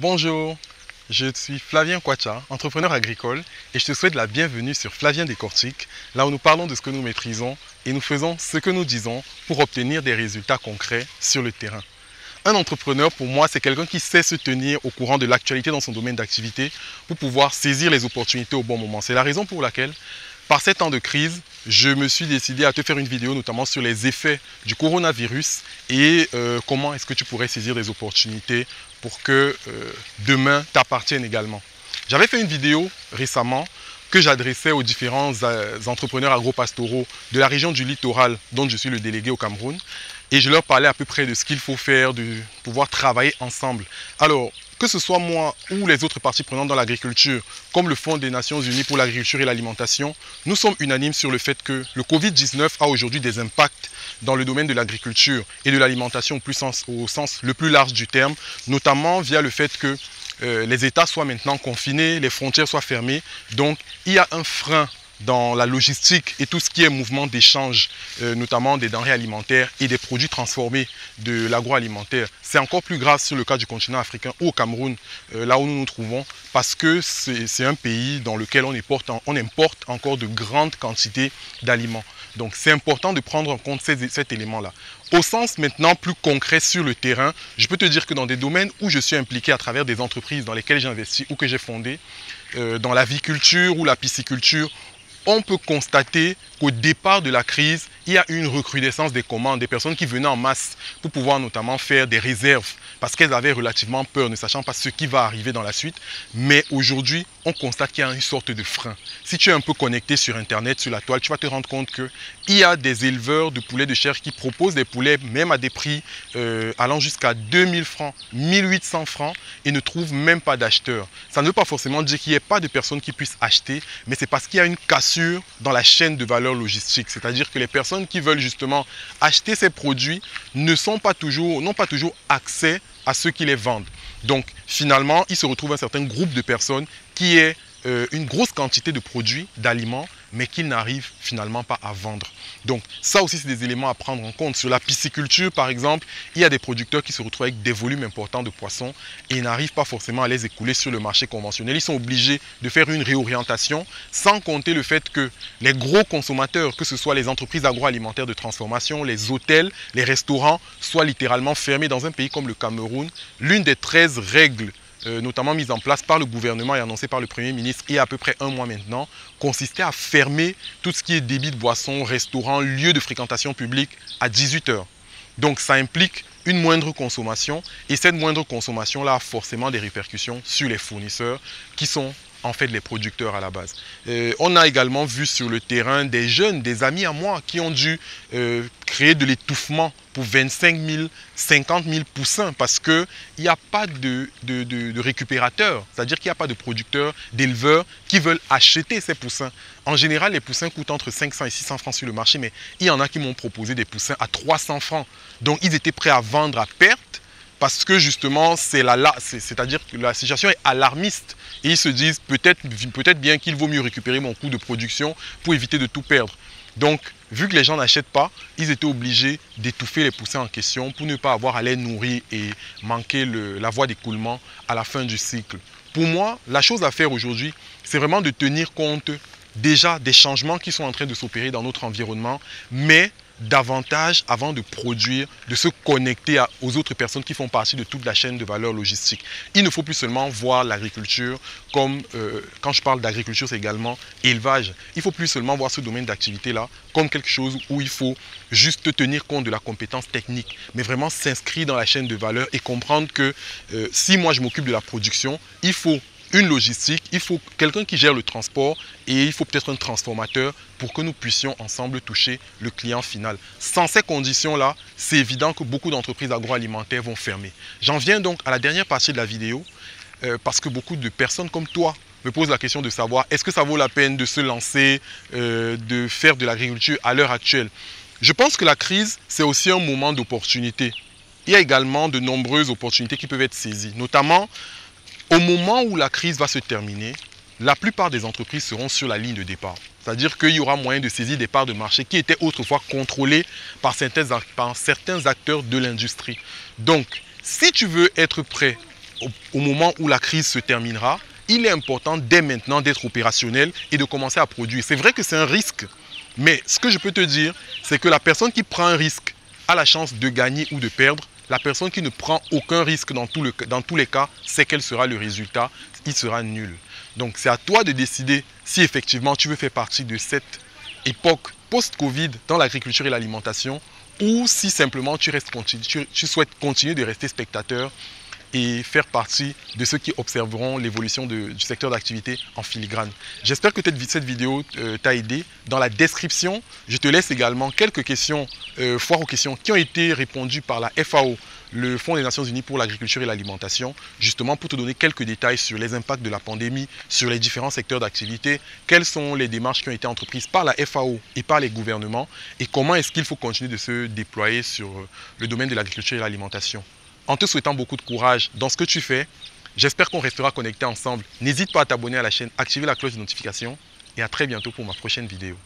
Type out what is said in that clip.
Bonjour, je suis Flavien Kwacha, entrepreneur agricole et je te souhaite la bienvenue sur Flavien Décortique, là où nous parlons de ce que nous maîtrisons et nous faisons ce que nous disons pour obtenir des résultats concrets sur le terrain. Un entrepreneur, pour moi, c'est quelqu'un qui sait se tenir au courant de l'actualité dans son domaine d'activité pour pouvoir saisir les opportunités au bon moment. C'est la raison pour laquelle, par ces temps de crise, je me suis décidé à te faire une vidéo notamment sur les effets du coronavirus et comment est-ce que tu pourrais saisir des opportunités pour que demain t'appartienne également. J'avais fait une vidéo récemment que j'adressais aux différents entrepreneurs agro-pastoraux de la région du littoral dont je suis le délégué au Cameroun. Et je leur parlais à peu près de ce qu'il faut faire, de pouvoir travailler ensemble. Alors, que ce soit moi ou les autres parties prenantes dans l'agriculture, comme le Fonds des Nations Unies pour l'agriculture et l'alimentation, nous sommes unanimes sur le fait que le Covid-19 a aujourd'hui des impacts dans le domaine de l'agriculture et de l'alimentation au sens le plus large du terme, notamment via le fait que les États soient maintenant confinés, les frontières soient fermées. Donc, il y a un frein dans la logistique et tout ce qui est mouvement d'échange, notamment des denrées alimentaires et des produits transformés de l'agroalimentaire. C'est encore plus grave sur le cas du continent africain ou au Cameroun, là où nous nous trouvons, parce que c'est un pays dans lequel on importe encore de grandes quantités d'aliments. Donc c'est important de prendre en compte cet élément-là. Au sens maintenant plus concret sur le terrain, je peux te dire que dans des domaines où je suis impliqué à travers des entreprises dans lesquelles j'ai investi ou que j'ai fondées, dans l'aviculture ou la pisciculture, on peut constater qu'au départ de la crise, il y a eu une recrudescence des commandes, des personnes qui venaient en masse pour pouvoir notamment faire des réserves parce qu'elles avaient relativement peur, ne sachant pas ce qui va arriver dans la suite. Mais aujourd'hui, on constate qu'il y a une sorte de frein. Si tu es un peu connecté sur Internet, sur la toile, tu vas te rendre compte qu'il y a des éleveurs de poulets de chair qui proposent des poulets même à des prix allant jusqu'à 2000 francs, 1800 francs et ne trouvent même pas d'acheteurs. Ça ne veut pas forcément dire qu'il n'y ait pas de personnes qui puissent acheter, mais c'est parce qu'il y a une cassure dans la chaîne de valeur logistique. C'est-à-dire que les personnes qui veulent justement acheter ces produits n'ont pas toujours accès à ceux qui les vendent. Donc finalement, il se retrouve un certain groupe de personnes qui est une grosse quantité de produits, d'aliments, mais qu'ils n'arrivent finalement pas à vendre. Donc ça aussi, c'est des éléments à prendre en compte. Sur la pisciculture, par exemple, il y a des producteurs qui se retrouvent avec des volumes importants de poissons et n'arrivent pas forcément à les écouler sur le marché conventionnel. Ils sont obligés de faire une réorientation, sans compter le fait que les gros consommateurs, que ce soit les entreprises agroalimentaires de transformation, les hôtels, les restaurants, soient littéralement fermés dans un pays comme le Cameroun. L'une des 13 règles notamment mise en place par le gouvernement et annoncée par le Premier ministre il y a à peu près un mois maintenant, consistait à fermer tout ce qui est débit de boissons, restaurants, lieux de fréquentation publique à 18 heures. Donc ça implique une moindre consommation et cette moindre consommation-là a forcément des répercussions sur les fournisseurs qui sont en fait les producteurs à la base. On a également vu sur le terrain des jeunes, des amis à moi qui ont dû créer de l'étouffement pour 25 000, 50 000 poussins parce qu'il n'y a pas de récupérateurs, c'est-à-dire qu'il n'y a pas de producteurs, d'éleveurs qui veulent acheter ces poussins. En général, les poussins coûtent entre 500 et 600 francs sur le marché, mais il y en a qui m'ont proposé des poussins à 300 francs. Donc ils étaient prêts à vendre à perte parce que justement, c'est-à-dire que la situation est alarmiste. Et ils se disent peut-être bien qu'il vaut mieux récupérer mon coût de production pour éviter de tout perdre. Donc, vu que les gens n'achètent pas, ils étaient obligés d'étouffer les poussins en question pour ne pas avoir à les nourrir et manquer la voie d'écoulement à la fin du cycle. Pour moi, la chose à faire aujourd'hui, c'est vraiment de tenir compte déjà des changements qui sont en train de s'opérer dans notre environnement, mais davantage avant de produire, de se connecter aux autres personnes qui font partie de toute la chaîne de valeur logistique. Il ne faut plus seulement voir l'agriculture comme, quand je parle d'agriculture, c'est également élevage. Il ne faut plus seulement voir ce domaine d'activité-là comme quelque chose où il faut juste tenir compte de la compétence technique, mais vraiment s'inscrire dans la chaîne de valeur et comprendre que si moi je m'occupe de la production, il faut une logistique, il faut quelqu'un qui gère le transport et il faut peut-être un transformateur pour que nous puissions ensemble toucher le client final. Sans ces conditions-là, c'est évident que beaucoup d'entreprises agroalimentaires vont fermer. J'en viens donc à la dernière partie de la vidéo parce que beaucoup de personnes comme toi me posent la question de savoir est-ce que ça vaut la peine de se lancer, de faire de l'agriculture à l'heure actuelle. Je pense que la crise, c'est aussi un moment d'opportunité. Il y a également de nombreuses opportunités qui peuvent être saisies, notamment au moment où la crise va se terminer, la plupart des entreprises seront sur la ligne de départ. C'est-à-dire qu'il y aura moyen de saisir des parts de marché qui étaient autrefois contrôlées par certains acteurs de l'industrie. Donc, si tu veux être prêt au moment où la crise se terminera, il est important dès maintenant d'être opérationnel et de commencer à produire. C'est vrai que c'est un risque, mais ce que je peux te dire, c'est que la personne qui prend un risque a la chance de gagner ou de perdre. La personne qui ne prend aucun risque dans tous les cas, sait quel sera le résultat, il sera nul. Donc c'est à toi de décider si effectivement tu veux faire partie de cette époque post-Covid dans l'agriculture et l'alimentation ou si simplement tu souhaites continuer de rester spectateur et faire partie de ceux qui observeront l'évolution du secteur d'activité en filigrane. J'espère que cette vidéo t'a aidé. Dans la description, je te laisse également quelques questions, foires aux questions qui ont été répondues par la FAO, le Fonds des Nations Unies pour l'agriculture et l'alimentation, justement pour te donner quelques détails sur les impacts de la pandémie, sur les différents secteurs d'activité, quelles sont les démarches qui ont été entreprises par la FAO et par les gouvernements et comment est-ce qu'il faut continuer de se déployer sur le domaine de l'agriculture et l'alimentation. En te souhaitant beaucoup de courage dans ce que tu fais, j'espère qu'on restera connectés ensemble. N'hésite pas à t'abonner à la chaîne, activer la cloche de notification et à très bientôt pour ma prochaine vidéo.